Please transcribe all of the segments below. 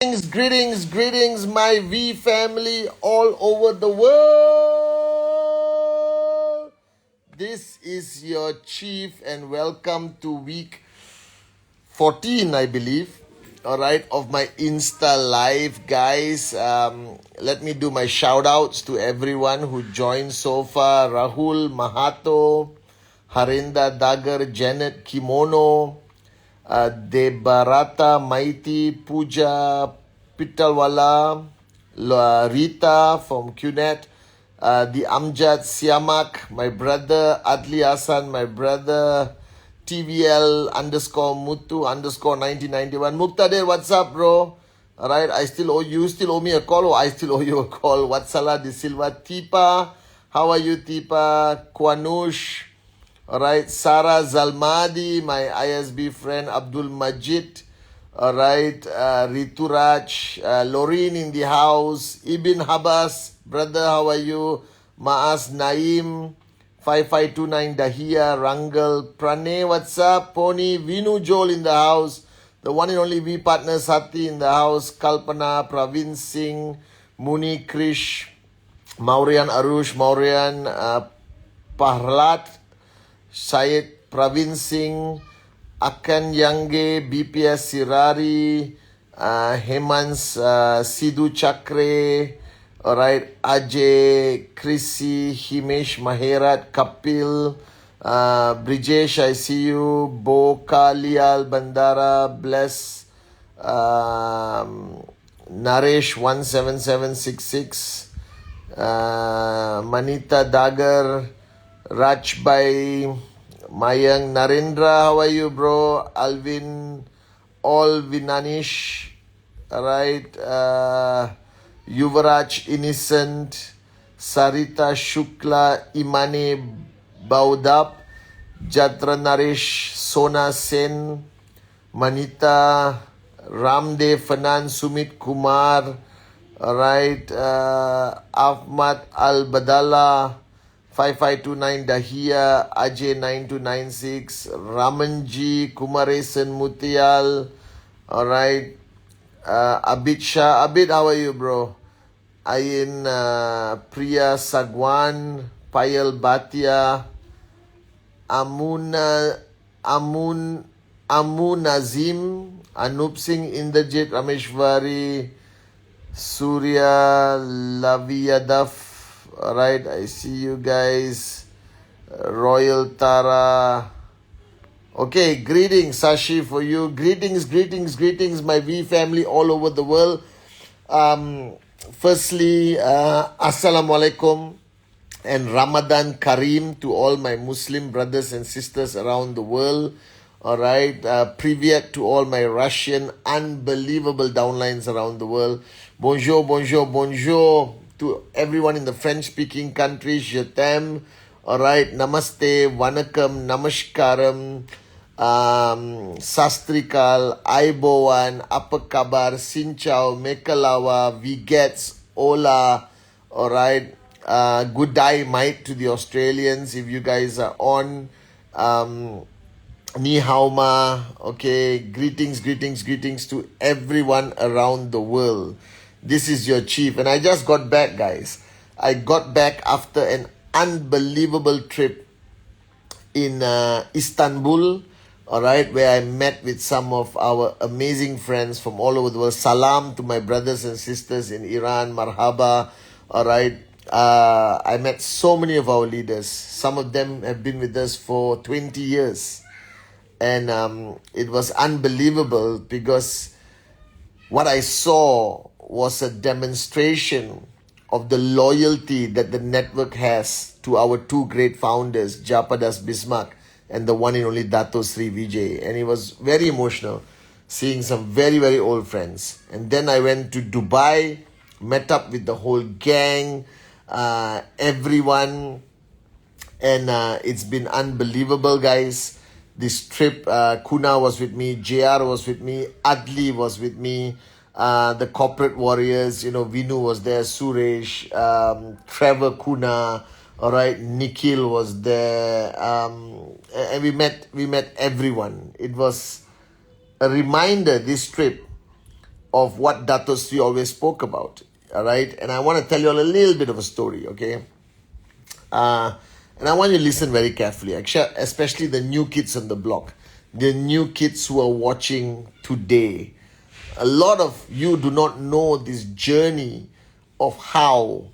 Greetings, my V family all over the world. This is your chief, and welcome to week 14, I believe. All right, of my Insta Live, guys. Let me do my shout outs to everyone who joined so far: Rahul Mahato, Harinda Dagar, Janet Kimono, Debarata Maiti, Pooja Pitalwala, Rita from QNet, the Amjad Siamak, my brother Adli Hassan, my brother TVL underscore Mutu underscore 1991. Muqtadir, what's up, bro? Alright, you still owe me a call, or I still owe you a call. Watsala de Silva, Tipa, how are you, Tipa? Kwanush. Alright, Sarah Zalmadi, my ISB friend Abdul Majid. Alright, Rituraj, Loreen in the house, Ibn Habas, brother, how are you? Maas Naim, 5529 Dahia, Rangal, Pranay, what's up? Pony, Vinu Joel in the house, the one and only V partner Sati in the house, Kalpana, Praveen Singh, Muni Krish, Maurian Arush, Maurian Pahlat, Syed Praveen Singh, Akan Yange, BPS Sirari, Hemans Sidhu Chakre, alright, Ajay, Krisi, Himesh Maherat, Kapil, Brijesh, I see you, Bo Kalial, Bandara, Bless, Naresh 17766, Manita Dagar, Rajbai, Mayang Narendra, how are you, bro? Alvin, All Vinanish, alright, Yuvaraj Innocent, Sarita Shukla, Imane Baudap, Jatra Naresh, Sona Sen, Manita, Ramdev Fanan, Sumit Kumar, alright, Ahmad Al Badala, 5529 Dahia, Ajay 9296, Ramanji, Kumaresan Mutial, alright, Abid Shah. Abid, how are you, bro? Ayin, Priya Sagwan, Payal Bhatia, Amunazim, Anup Singh, Inderjit, Rameshwari, Surya Laviyadaf. Alright, I see you guys. Royal Tara. Okay, greetings, Sashi, for you. Greetings, my V family all over the world. Firstly, Assalamualaikum and Ramadan Kareem to all my Muslim brothers and sisters around the world. Alright, Privyet to all my Russian unbelievable downlines around the world. Bonjour to everyone in the French-speaking countries. Je t'aime. Alright, Namaste, Vanakkam, Namaskaram, Sastrikal, Aibowan, Apa Kabar, Sinchao, Mekalawa, Vigets, Ola. Alright, good day, mate, to the Australians if you guys are on. Ni hao ma. Okay, greetings to everyone around the world. This is your chief, and I just got back, guys. I got back after an unbelievable trip in Istanbul, alright, where I met with some of our amazing friends from all over the world. Salam to my brothers and sisters in Iran, marhaba, alright. I met so many of our leaders. Some of them have been with us for 20 years. And it was unbelievable because what I saw was a demonstration of the loyalty that the network has to our two great founders, Japadas Bismarck and the one and only Dato Sri Vijay. And it was very emotional seeing some very, very old friends. And then I went to Dubai, met up with the whole gang, everyone. And it's been unbelievable, guys. This trip, Kuna was with me, JR was with me, Adli was with me, the corporate warriors, Vinu was there, Suresh, Trevor Kuna, alright, Nikhil was there, and we met everyone. It was a reminder, this trip, of what Dato Sri always spoke about. All right. And I want to tell you all a little bit of a story. Okay. And I want you to listen very carefully, actually, especially the new kids on the block, the new kids who are watching today. A lot of you do not know this journey of how,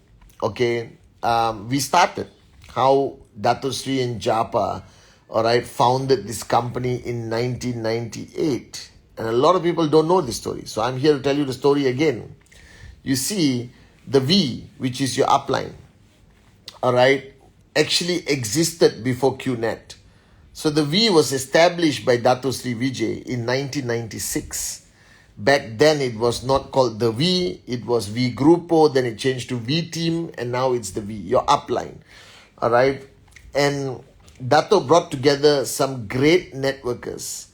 we started, how Dato Sri and Japa, all right, founded this company in 1998. And a lot of people don't know this story. So I'm here to tell you the story again. You see, the V, which is your upline, all right, actually existed before QNet. So the V was established by Dato Sri Vijay in 1996. Back then it was not called the V, it was V Grupo, then it changed to V Team, and now it's the V, your upline. All right. And Dato brought together some great networkers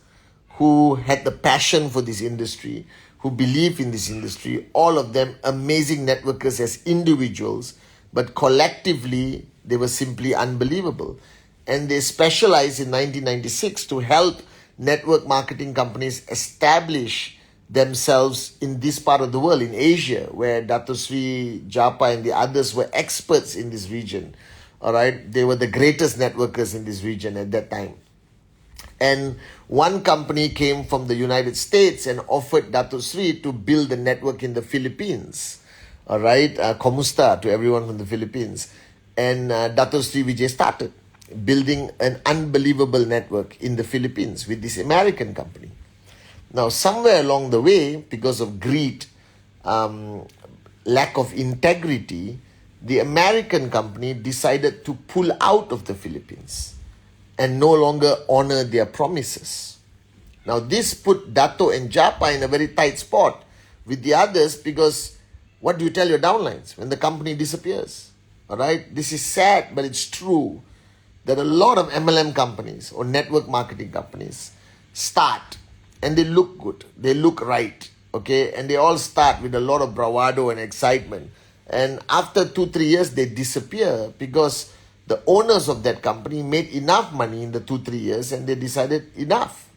who had the passion for this industry, who believe in this industry, all of them amazing networkers as individuals, but collectively they were simply unbelievable. And they specialized in 1996 to help network marketing companies establish themselves in this part of the world, in Asia, where Dato Sri, Japa and the others were experts in this region. All right, they were the greatest networkers in this region at that time. And one company came from the United States and offered Dato Sri to build a network in the Philippines. All right, Komusta to everyone from the Philippines. And Dato Sri Vijay started building an unbelievable network in the Philippines with this American company. Now, somewhere along the way, because of greed, lack of integrity, the American company decided to pull out of the Philippines and no longer honor their promises. Now, this put Dato and Japa in a very tight spot with the others, because what do you tell your downlines when the company disappears? All right, this is sad, but it's true that a lot of MLM companies or network marketing companies start and they look good, they look right, okay, and they all start with a lot of bravado and excitement. And after 2-3 years, they disappear because the owners of that company made enough money in the 2-3 years and they decided enough,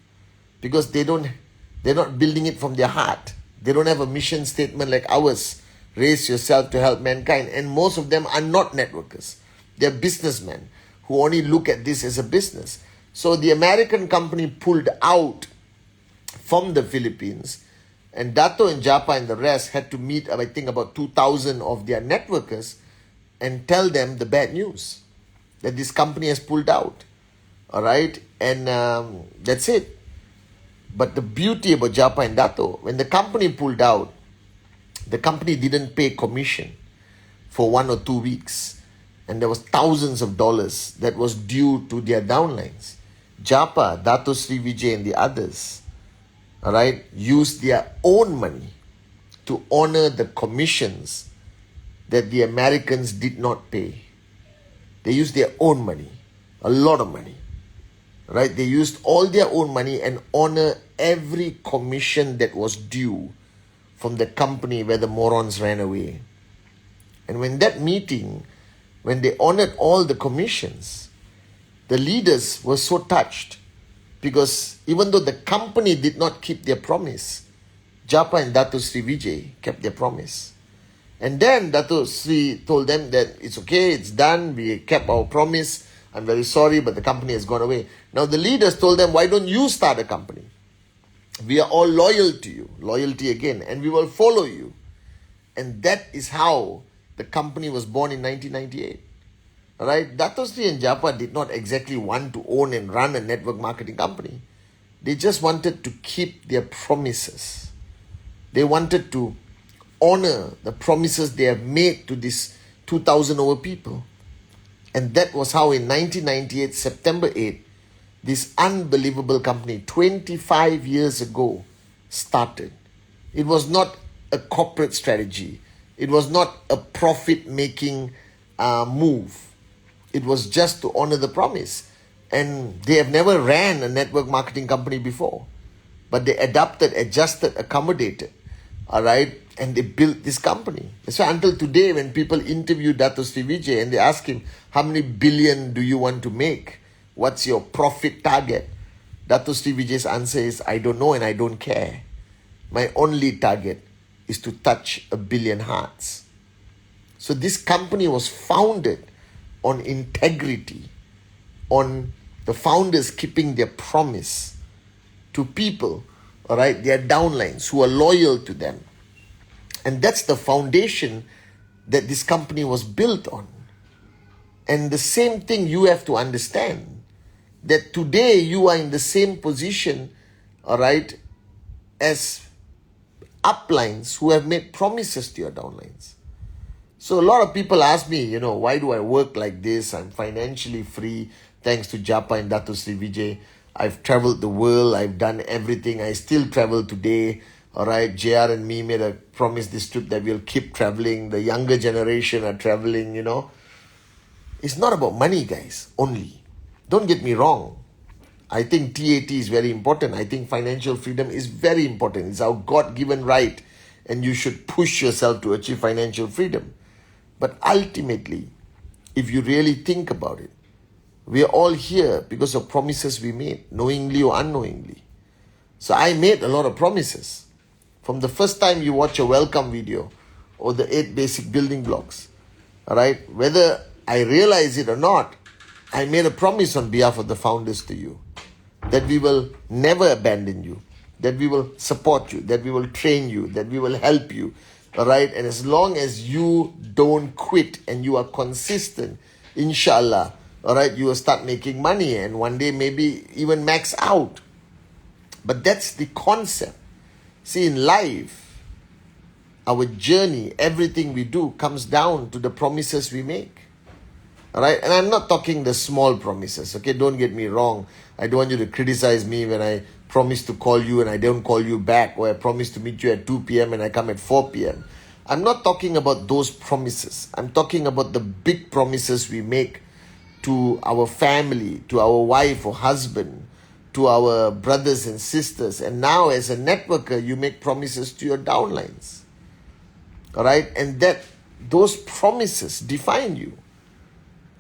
because they're not building it from their heart. They don't have a mission statement like ours, raise yourself to help mankind. And most of them are not networkers. They're businessmen who only look at this as a business. So the American company pulled out from the Philippines, and Dato and Japa and the rest had to meet, I think, about 2,000 of their networkers and tell them the bad news, that this company has pulled out. All right. And that's it. But the beauty about Japa and Dato, when the company pulled out, the company didn't pay commission for 1 or 2 weeks. And there was thousands of dollars that was due to their downlines. Japa, Dato Sri Vijay and the others, all right, used their own money to honor the commissions that the Americans did not pay. They used their own money, a lot of money, right? They used all their own money and honor every commission that was due from the company where the morons ran away. And when that meeting, when they honored all the commissions, the leaders were so touched, because even though the company did not keep their promise, Japa and Dato Sri Vijay kept their promise. And then Dato Sri told them that it's okay, it's done, we kept our promise, I'm very sorry, but the company has gone away. Now the leaders told them, why don't you start a company? We are all loyal to you, loyalty again, and we will follow you. And that is how the company was born in 1998. All right, Dato Sri and Japa did not exactly want to own and run a network marketing company. They just wanted to keep their promises. They wanted to honor the promises they have made to these 2,000 over people. And that was how in 1998, September 8, this unbelievable company, 25 years ago, started. It was not a corporate strategy. It was not a profit-making move. It was just to honor the promise. And they have never ran a network marketing company before. But they adapted, adjusted, accommodated. All right? And they built this company. That's why until today, when people interview Dato Sri Vijay and they ask him, how many billion do you want to make? What's your profit target? Dato Sri Vijay's answer is, I don't know and I don't care. my only target is to touch 1 billion hearts. So this company was founded on integrity, on the founders keeping their promise to people, all right, their downlines who are loyal to them. And that's the foundation that this company was built on. And the same thing you have to understand, that today you are in the same position, all right, as uplines who have made promises to your downlines. So a lot of people ask me, why do I work like this? I'm financially free thanks to Japa and Dato Sri Vijay. I've traveled the world. I've done everything. I still travel today. All right, JR and me made a promise this trip that we'll keep traveling. The younger generation are traveling, It's not about money, guys, only. Don't get me wrong. I think TAT is very important. I think financial freedom is very important. It's our God-given right, and you should push yourself to achieve financial freedom. But ultimately, if you really think about it, we are all here because of promises we made, knowingly or unknowingly. So I made a lot of promises. From the first time you watch a welcome video or the 8 basic building blocks, all right, whether I realize it or not, I made a promise on behalf of the founders to you that we will never abandon you, that we will support you, that we will train you, that we will help you, all right? And as long as you don't quit and you are consistent, inshallah, all right, you will start making money and one day maybe even max out. But that's the concept. See, in life, our journey, everything we do comes down to the promises we make. All right, and I'm not talking the small promises, okay? Don't get me wrong. I don't want you to criticize me when I promise to call you and I don't call you back, or I promise to meet you at 2 p.m. and I come at 4 p.m. I'm not talking about those promises. I'm talking about the big promises we make to our family, to our wife or husband, to our brothers and sisters. And now as a networker, you make promises to your downlines. All right, and that those promises define you.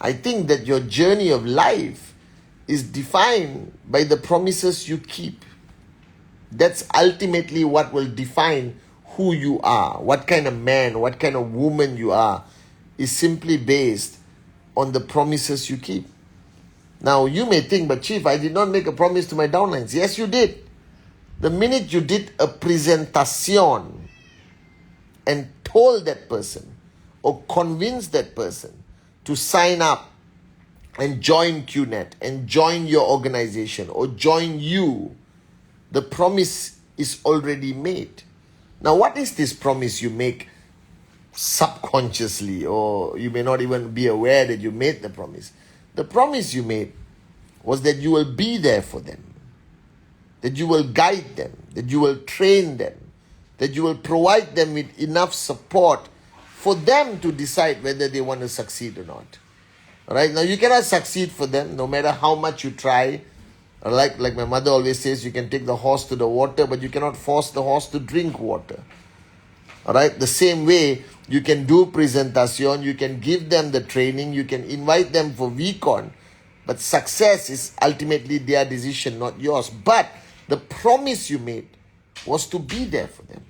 I think that your journey of life is defined by the promises you keep. That's ultimately what will define who you are, what kind of man, what kind of woman you are, is simply based on the promises you keep. Now, you may think, but Chief, I did not make a promise to my downlines. Yes, you did. The minute you did a presentation and told that person or convinced that person to sign up and join QNet and join your organization or join you, the promise is already made. Now, what is this promise you make subconsciously, or you may not even be aware that you made the promise? The promise you made was that you will be there for them, that you will guide them, that you will train them, that you will provide them with enough support for them to decide whether they want to succeed or not. All right? Now, you cannot succeed for them no matter how much you try. Like my mother always says, you can take the horse to the water, but you cannot force the horse to drink water. All right? The same way, you can do presentation, you can give them the training, you can invite them for VCon, but success is ultimately their decision, not yours. But the promise you made was to be there for them.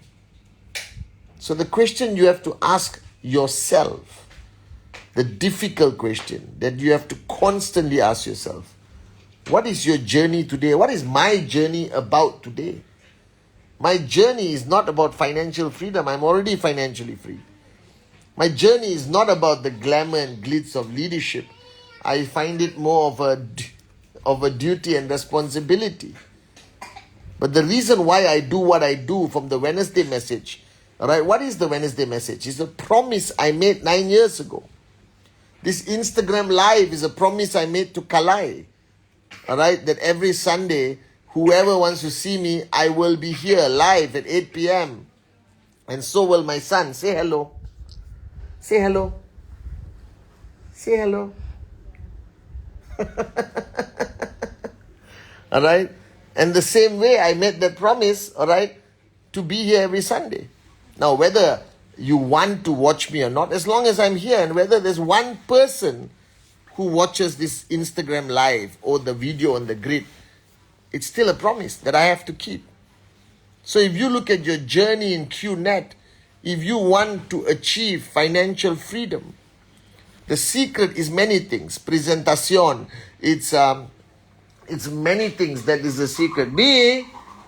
So the question you have to ask yourself, the difficult question that you have to constantly ask yourself, what is your journey today? What is my journey about today? My journey is not about financial freedom. I'm already financially free. My journey is not about the glamour and glitz of leadership. I find it more of a duty and responsibility. But the reason why I do what I do from the Wednesday message, all right, what is the Wednesday message? It's a promise I made 9 years ago. This Instagram live is a promise I made to Kalai. All right, that every Sunday, whoever wants to see me, I will be here live at 8 p.m. And so will my son. Say hello. Say hello. Say hello. All right. And the same way I made that promise, all right, to be here every Sunday. Now, whether you want to watch me or not, as long as I'm here, and whether there's one person who watches this Instagram live or the video on the grid, it's still a promise that I have to keep. So if you look at your journey in QNet, if you want to achieve financial freedom, the secret is many things. Presentation, it's many things that is the secret. B,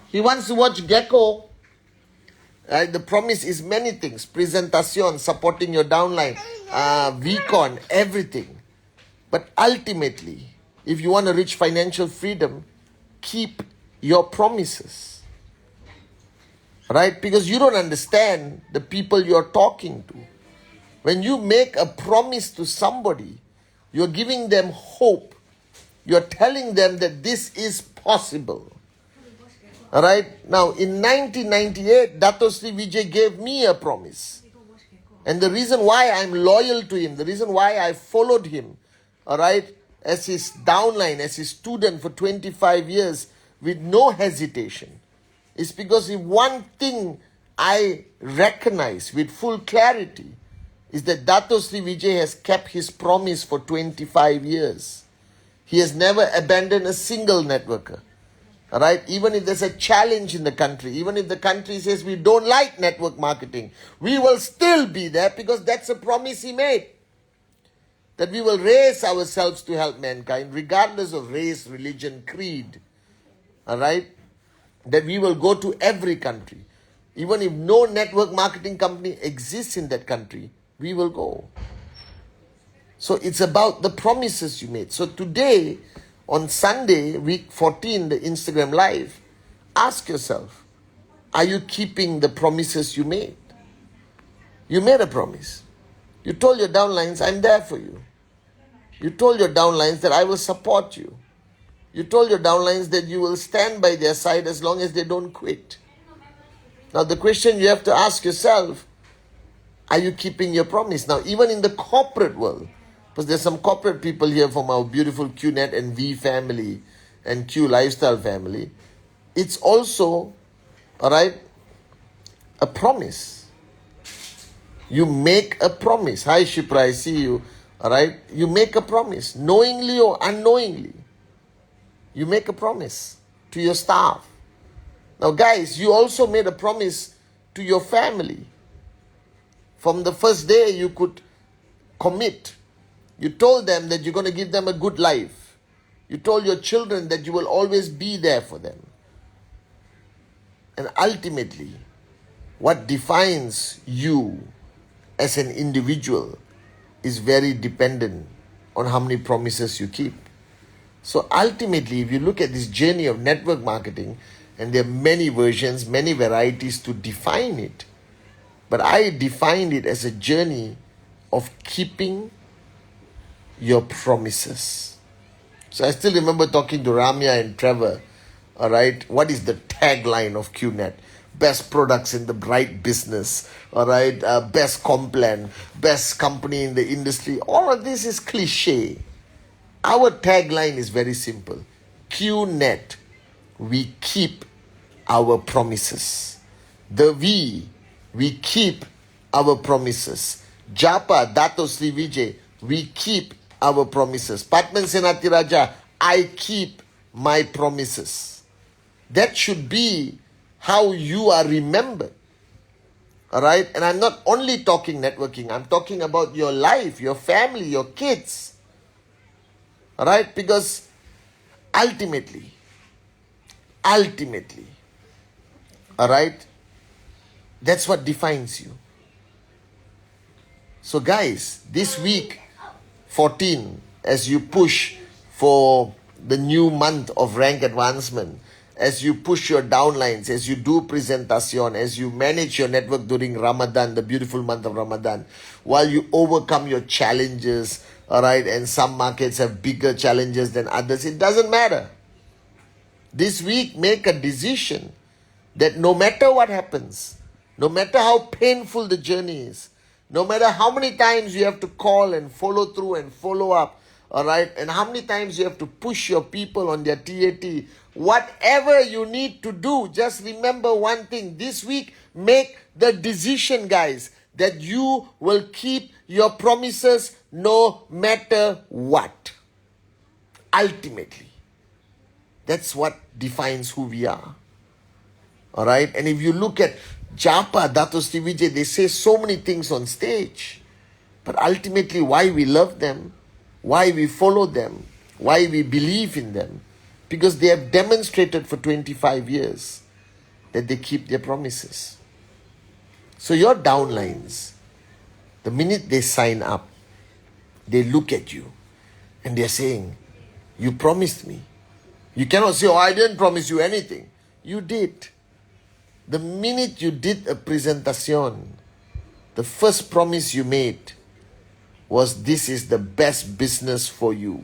he wants to watch Gecko. The promise is many things. Presentation, supporting your downline, VCon, everything. But ultimately, if you want to reach financial freedom, keep your promises. Right? Because you don't understand the people you're talking to. When you make a promise to somebody, you're giving them hope. You're telling them that this is possible. Alright? Now, in 1998, Dato Sri Vijay gave me a promise. And the reason why I'm loyal to him, the reason why I followed him, alright, as his downline, as his student for 25 years with no hesitation, is because if one thing I recognize with full clarity is that Dato Sri Vijay has kept his promise for 25 years. He has never abandoned a single networker. Alright, even if there's a challenge in the country, even if the country says we don't like network marketing, we will still be there because that's a promise he made. That we will raise ourselves to help mankind, regardless of race, religion, creed. Alright, that we will go to every country. Even if no network marketing company exists in that country, we will go. So it's about the promises you made. So today, on Sunday, week 14, the Instagram Live, ask yourself, are you keeping the promises you made? You made a promise. You told your downlines, I'm there for you. You told your downlines that I will support you. You told your downlines that you will stand by their side as long as they don't quit. Now the question you have to ask yourself, are you keeping your promise? Now even in the corporate world, because there's some corporate people here from our beautiful QNet and V family and Q Lifestyle family, it's also, alright, a promise. You make a promise. Hi Shipra, I see you. Alright, you make a promise, knowingly or unknowingly. You make a promise to your staff. Now guys, you also made a promise to your family. From the first day you could commit. You told them that you're going to give them a good life. You told your children that you will always be there for them. And ultimately, what defines you as an individual is very dependent on how many promises you keep. So ultimately, if you look at this journey of network marketing, and there are many versions, many varieties to define it, but I define it as a journey of keeping your promises. So I still remember talking to Ramya and Trevor. Alright, what is the tagline of QNet? Best products in the right business. Alright, best complan, best company in the industry. All of this is cliche. Our tagline is very simple. QNet, we keep our promises. The V, we keep our promises. Japa, Dato Sri Vijay, we keep our promises. Patman Senati Raja, I keep my promises. That should be how you are remembered. Alright? And I'm not only talking networking, I'm talking about your life, your family, your kids. Alright? Because ultimately, alright, that's what defines you. So guys, this week 14, as you push for the new month of rank advancement, as you push your downlines, as you do presentation, as you manage your network during Ramadan, the beautiful month of Ramadan, while you overcome your challenges, alright, and some markets have bigger challenges than others, it doesn't matter. This week, make a decision that no matter what happens, no matter how painful the journey is, no matter how many times you have to call and follow through and follow up, alright, and how many times you have to push your people on their TAT, whatever you need to do, just remember one thing. This week, make the decision, guys, that you will keep your promises no matter what. Ultimately, that's what defines who we are. All right. And if you look at Japa, Dato Srivijay, they say so many things on stage. But ultimately, why we love them, why we follow them, why we believe in them, because they have demonstrated for 25 years that they keep their promises. So your downlines, the minute they sign up, they look at you and they're saying, you promised me. You cannot say, oh, I didn't promise you anything. You did. The minute you did a presentation, the first promise you made was, this is the best business for you.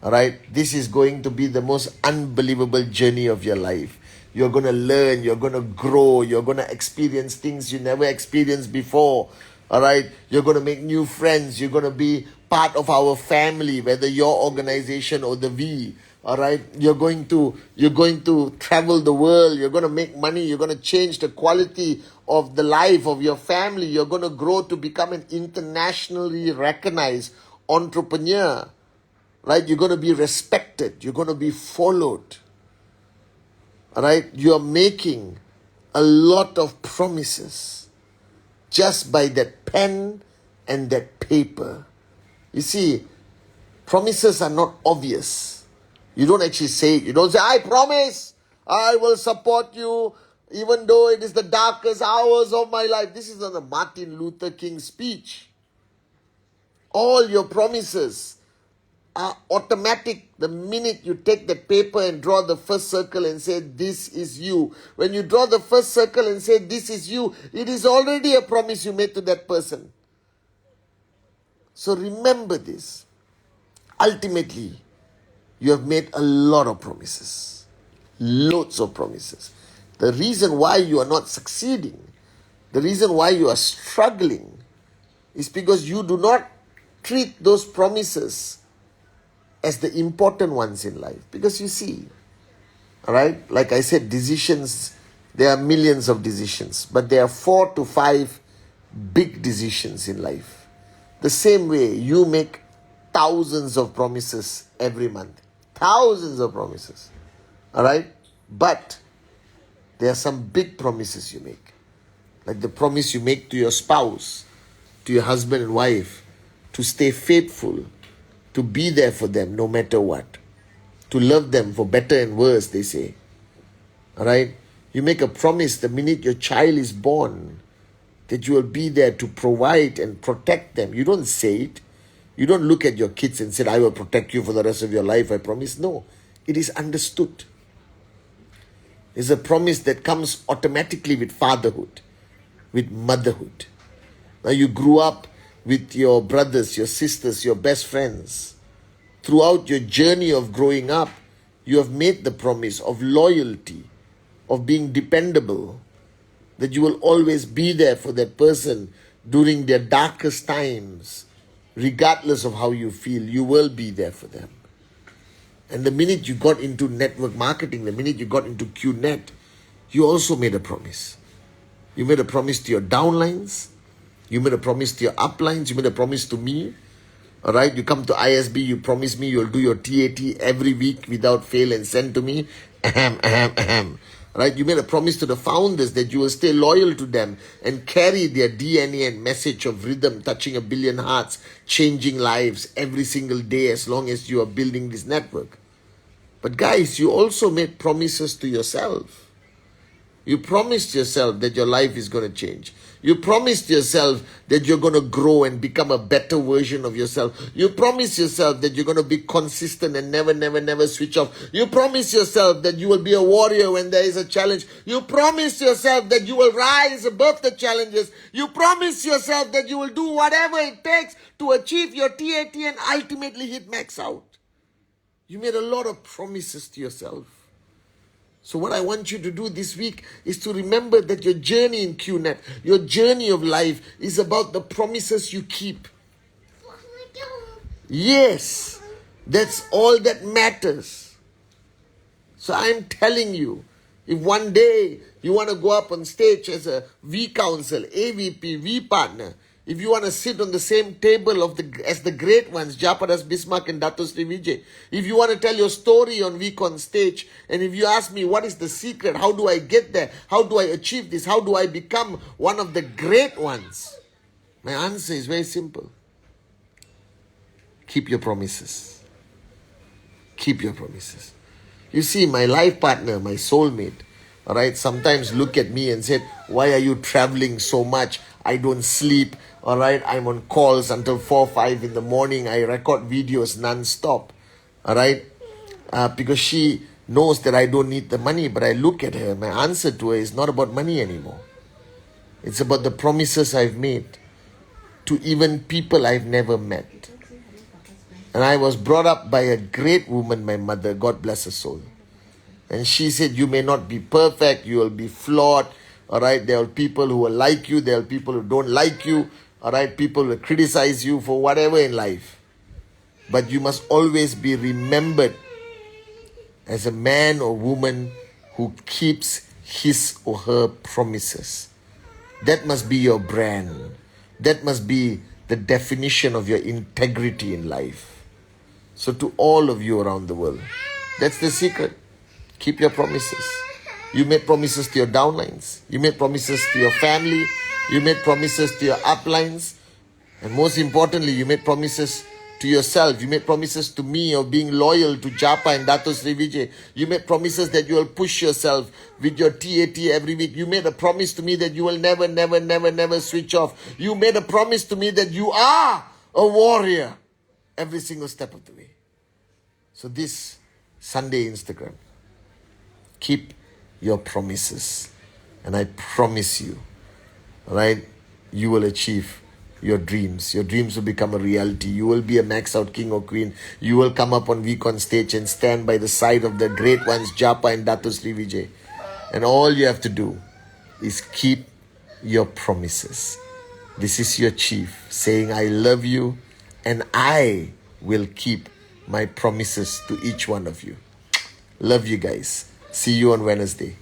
All right? This is going to be the most unbelievable journey of your life. You're going to learn, you're going to grow, you're going to experience things you never experienced before. All right? You're going to make new friends. You're going to be part of our family, whether your organization or the V. All right? You're going to travel the world. You're going to make money. You're going to change the quality of the life of your family. You're going to grow to become an internationally recognized entrepreneur. Right? You're going to be respected. You're going to be followed. All right? You're making a lot of promises just by that pen and that paper. You see, promises are not obvious. You don't actually say it. You don't say, I promise I will support you even though it is the darkest hours of my life. This is not a Martin Luther King speech. All your promises are automatic the minute you take the paper and draw the first circle and say, this is you. When you draw the first circle and say, this is you, it is already a promise you made to that person. So remember this. Ultimately, you have made a lot of promises. Loads of promises. The reason why you are not succeeding, the reason why you are struggling, is because you do not treat those promises as the important ones in life. Because you see, all right, like I said, decisions, there are millions of decisions, but there are 4 to 5 big decisions in life. The same way you make thousands of promises every month. Thousands of promises. All right? But there are some big promises you make. Like the promise you make to your spouse, to your husband and wife, to stay faithful, to be there for them no matter what, to love them for better and worse, they say. All right? You make a promise the minute your child is born that you will be there to provide and protect them. You don't say it. You don't look at your kids and say, I will protect you for the rest of your life, I promise. No, it is understood. It's a promise that comes automatically with fatherhood, with motherhood. Now you grew up with your brothers, your sisters, your best friends. Throughout your journey of growing up, you have made the promise of loyalty, of being dependable, that you will always be there for that person during their darkest times. Regardless of how you feel, you will be there for them. And the minute you got into network marketing, the minute you got into QNet, you also made a promise. You made a promise to your downlines. You made a promise to your uplines. You made a promise to me. All right, you come to ISB, you promise me you'll do your TAT every week without fail and send to me. Ahem, ahem, ahem. Right? You made a promise to the founders that you will stay loyal to them and carry their DNA and message of rhythm touching 1 billion hearts, changing lives every single day as long as you are building this network. But guys, you also made promises to yourself. You promised yourself that your life is going to change. You promised yourself that you're going to grow and become a better version of yourself. You promised yourself that you're going to be consistent and never switch off. You promised yourself that you will be a warrior when there is a challenge. You promised yourself that you will rise above the challenges. You promised yourself that you will do whatever it takes to achieve your TAT and ultimately hit max out. You made a lot of promises to yourself. So what I want you to do this week is to remember that your journey in QNet, your journey of life is about the promises you keep. Yes, that's all that matters. So I'm telling you, if one day you want to go up on stage as a V counsel, AVP, V partner, If you want to sit on the same table as the great ones, Japadas, Bismarck and Dato Sri Vijay. If you want to tell your story on Week on Stage, and if you ask me what is the secret, how do I get there, how do I achieve this, how do I become one of the great ones? My answer is very simple. Keep your promises. Keep your promises. You see, my life partner, my soulmate, all right, sometimes look at me and said, why are you traveling so much? I don't sleep, all right, I'm on calls until 4, 5 in the morning. I record videos non-stop, all right, because she knows that I don't need the money. But I look at her, my answer to her is not about money anymore. It's about the promises I've made to even people I've never met. And I was brought up by a great woman, my mother, God bless her soul. And she said, you may not be perfect, you will be flawed, all right? There are people who will like you, there are people who don't like you, all right? People will criticize you for whatever in life. But you must always be remembered as a man or woman who keeps his or her promises. That must be your brand. That must be the definition of your integrity in life. So to all of you around the world, that's the secret. Keep your promises. You made promises to your downlines. You made promises to your family. You made promises to your uplines. And most importantly, you made promises to yourself. You made promises to me of being loyal to Japa and Dato Sri Vijay. You made promises that you will push yourself with your TAT every week. You made a promise to me that you will never switch off. You made a promise to me that you are a warrior every single step of the way. So this Sunday Instagram, keep your promises. And I promise you, all right, you will achieve your dreams. Your dreams will become a reality. You will be a max out king or queen. You will come up on Week on Stage and stand by the side of the great ones, Japa and Dato Sri Vijay. And all you have to do is keep your promises. This is your chief saying, I love you and I will keep my promises to each one of you. Love you guys. See you on Wednesday.